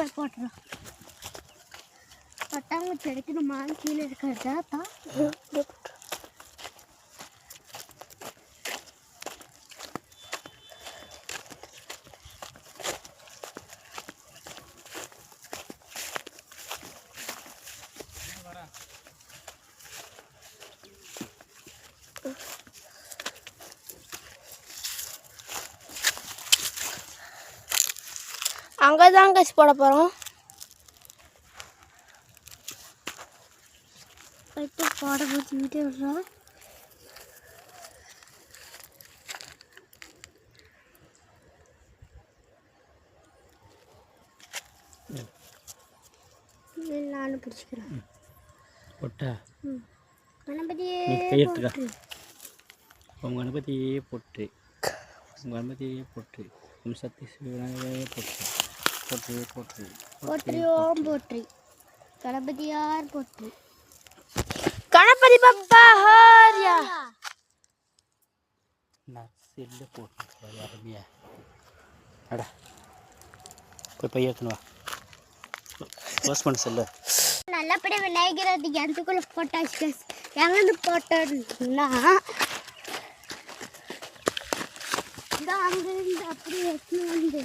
போய் போட்டுறோம். பட்டாம்பூச்சி எடுக்கணுமா கீழே இருக்கிறதா தான் அங்கே தான் கசி போட போகிறோம். போயிட்டு போட போச்சு வீட்டு விடுறோம். நானும் பிடிச்சிக்கிறேன். பொட்டா கணபதியே கையெடுத்துக்க. உங்கள் கணபதியே பொட்டு, உங்கள் கணபதியே பொட்டு, உம் சக்தி சிவனாகவே பொட்டு, பொட்டு பொட்டு போற்றியோம் போற்றி, கணபதியார் போற்றி. கணபதி பப்பா ஹாரியா. நான் செல்லு போட்டு அருமையா அடா போய் பைய எடுத்துன்னு வா. க்ளோஸ் பண்ண செல்லு. நல்லபடியாக விநாயகர் கிணத்துக்குள்ளே போட்டாச்சு. எங்கேருந்து போட்டோம்னா இதான் அங்கேருந்து அப்படி எடுத்துன்னு வந்து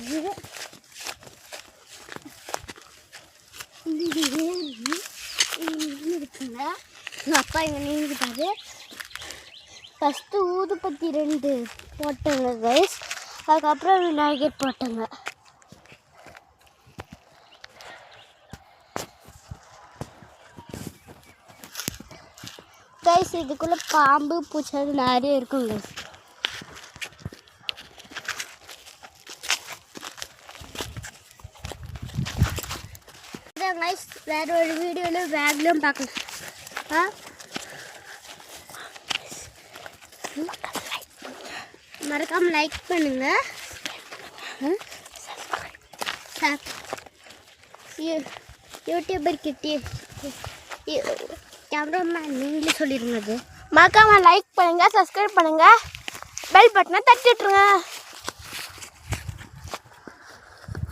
இருக்குங்க. எங்கள் அப்பா இங்கே நீங்கிட்டாரு. ஃபஸ்ட்டு ஊதுபத்தி 2 போட்டேங்க கைஸ். அதுக்கப்புறம் விநாயகர் போட்டேங்க. கைஸ் இதுக்குள்ளே பாம்பு பூச்சி நிறைய இருக்கும் கைஸ். கைஸ் வேற ஒரு வீடியோவில் பேக்லையும் பார்க்கலாம். மறக்காமல் லைக் பண்ணுங்க. யூடியூபர் கிட்டே கேமராமேன் நீங்களே சொல்லிடுங்க. அது மறக்காமல் லைக் பண்ணுங்கள், சப்ஸ்கிரைப் பண்ணுங்கள், பெல் பட்டனை தட்டி விட்டுருங்க.